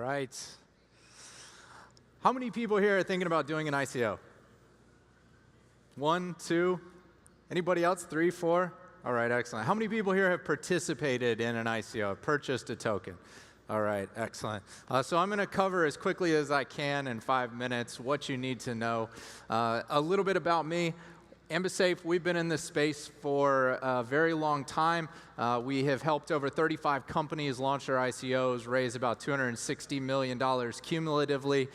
right. How many people here are thinking about doing an ICO? 1, 2? Anybody else? 3, 4? All right, excellent. How many people here have participated in an ICO, purchased a token? All right, excellent. So I'm going to cover as quickly as I can in 5 minutes what you need to know. A little bit about me. Ambisafe, we've been in this space for a very long time. We have helped over 35 companies launch their ICOs, raise about $260 million cumulatively.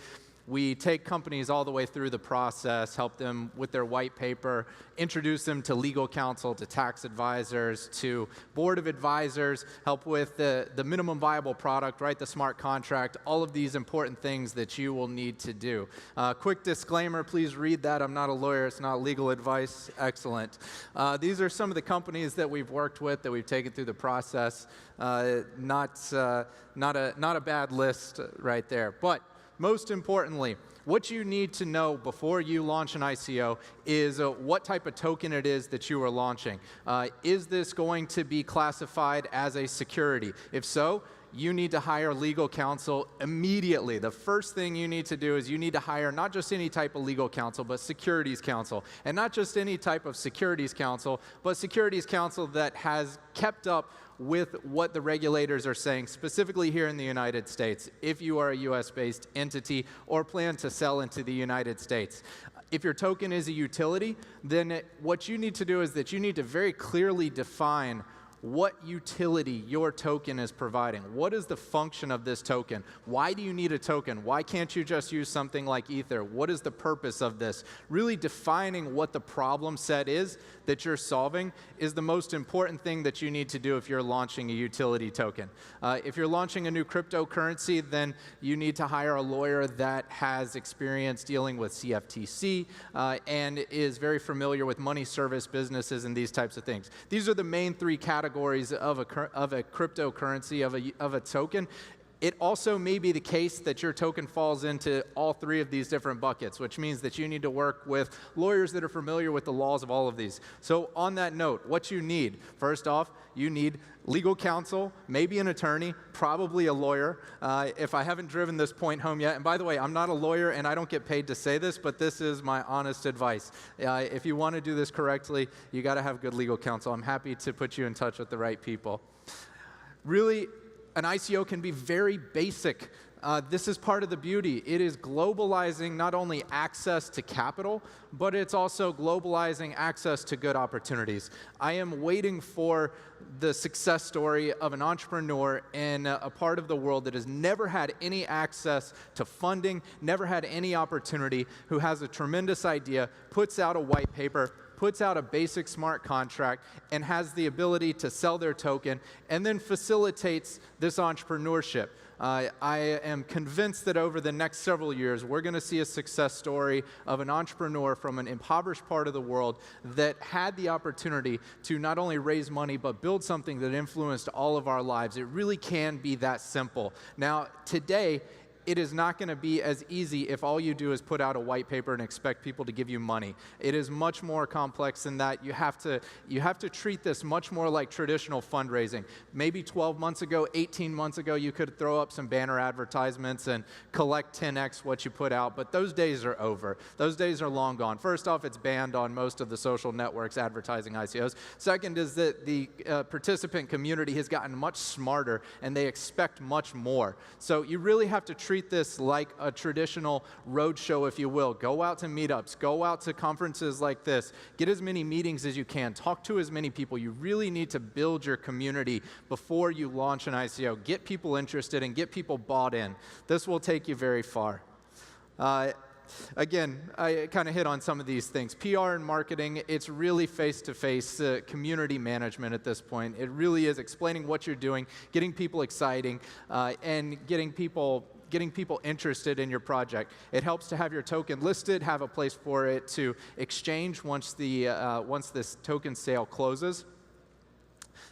We take companies all the way through the process, help them with their white paper, introduce them to legal counsel, to tax advisors, to board of advisors, help with the minimum viable product, right, the smart contract, all of these important things that you will need to do. Quick disclaimer, please read that. I'm not a lawyer. It's not legal advice. Excellent. These are some of the companies that we've worked with, that we've taken through the process. Not a bad list right there. But most importantly, what you need to know before you launch an ICO is what type of token it is that you are launching. Is this going to be classified as a security? If so, you need to hire legal counsel immediately. The first thing you need to do is you need to hire not just any type of legal counsel, but securities counsel. And not just any type of securities counsel, but securities counsel that has kept up with what the regulators are saying, specifically here in the United States, if you are a US-based entity or plan to sell into the United States. If your token is a utility, then what you need to do is that you need to very clearly define what utility your token is providing. What is the function of this token? Why do you need a token? Why can't you just use something like Ether? What is the purpose of this? Really defining what the problem set is that you're solving is the most important thing that you need to do if you're launching a utility token. If you're launching a new cryptocurrency, then you need to hire a lawyer that has experience dealing with CFTC and is very familiar with money service businesses and these types of things. These are the main 3 categories of a cryptocurrency, of a token. It also may be the case that your token falls into all 3 of these different buckets, which means that you need to work with lawyers that are familiar with the laws of all of these. So on that note, what you need, first off, you need legal counsel, maybe an attorney, probably a lawyer, if I haven't driven this point home yet. And by the way, I'm not a lawyer and I don't get paid to say this, but this is my honest advice. If you want to do this correctly, you got to have good legal counsel. I'm happy to put you in touch with the right people. Really, an ICO can be very basic. This is part of the beauty. It is globalizing not only access to capital, but it's also globalizing access to good opportunities. I am waiting for the success story of an entrepreneur in a part of the world that has never had any access to funding, never had any opportunity, who has a tremendous idea, puts out a white paper, puts out a basic smart contract, and has the ability to sell their token, and then facilitates this entrepreneurship. I am convinced that over the next several years, we're going to see a success story of an entrepreneur from an impoverished part of the world that had the opportunity to not only raise money, but build something that influenced all of our lives. It really can be that simple. Now, today, it is not going to be as easy if all you do is put out a white paper and expect people to give you money. It is much more complex than that. You have to treat this much more like traditional fundraising. Maybe 12 months ago, 18 months ago, you could throw up some banner advertisements and collect 10x what you put out, but those days are over. Those days are long gone. First off, it's banned on most of the social networks advertising ICOs. Second is that the participant community has gotten much smarter and they expect much more. So you really have to treat this like a traditional roadshow, if you will. Go out to meetups, go out to conferences like this, get as many meetings as you can, talk to as many people. You really need to build your community before you launch an ICO. Get people interested and get people bought in. This will take you very far. Again, I kind of hit on some of these things. PR and marketing, it's really face-to-face community management at this point. It really is explaining what you're doing, getting people exciting, and getting people interested in your project. It helps to have your token listed, have a place for it to exchange once this token sale closes.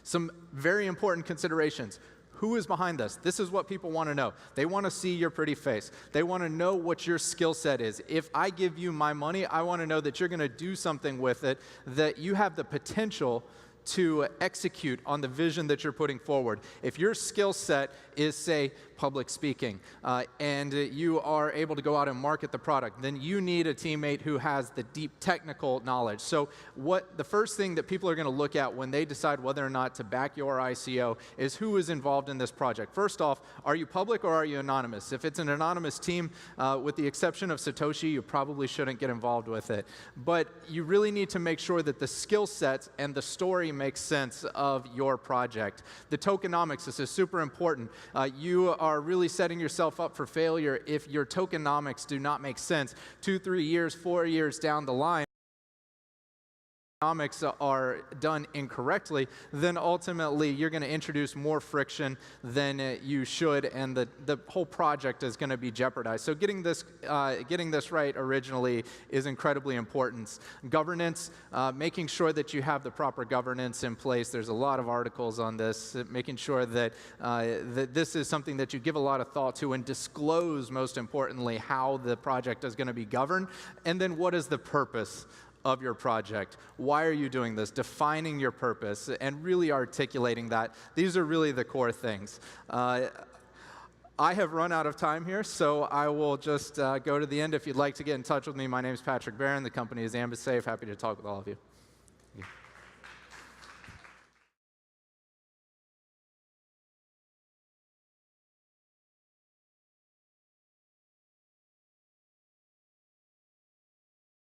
Some very important considerations. Who is behind this? This is what people want to know. They want to see your pretty face. They want to know what your skill set is. If I give you my money, I want to know that you're going to do something with it, that you have the potential to execute on the vision that you're putting forward. If your skill set is, say, public speaking, and you are able to go out and market the product, then you need a teammate who has the deep technical knowledge. So the first thing that people are going to look at when they decide whether or not to back your ICO is who is involved in this project. First off, are you public or are you anonymous? If it's an anonymous team, with the exception of Satoshi, you probably shouldn't get involved with it. But you really need to make sure that the skill sets and the story makes sense of your project. The tokenomics, this is super important. You are really setting yourself up for failure if your tokenomics do not make sense 2, 3 years, 4 years down the line. Economics are done incorrectly, then ultimately you're going to introduce more friction than you should, and the whole project is going to be jeopardized. So getting this right originally is incredibly important. Governance, making sure that you have the proper governance in place. There's a lot of articles on this, making sure that, that this is something that you give a lot of thought to and disclose, most importantly, how the project is going to be governed, and then what is the purpose of your project. Why are you doing this? Defining your purpose and really articulating that. These are really the core things. I have run out of time here, so I will just go to the end. If you'd like to get in touch with me, my name is Patrick Barron. The company is AmbiSafe. Happy to talk with all of you.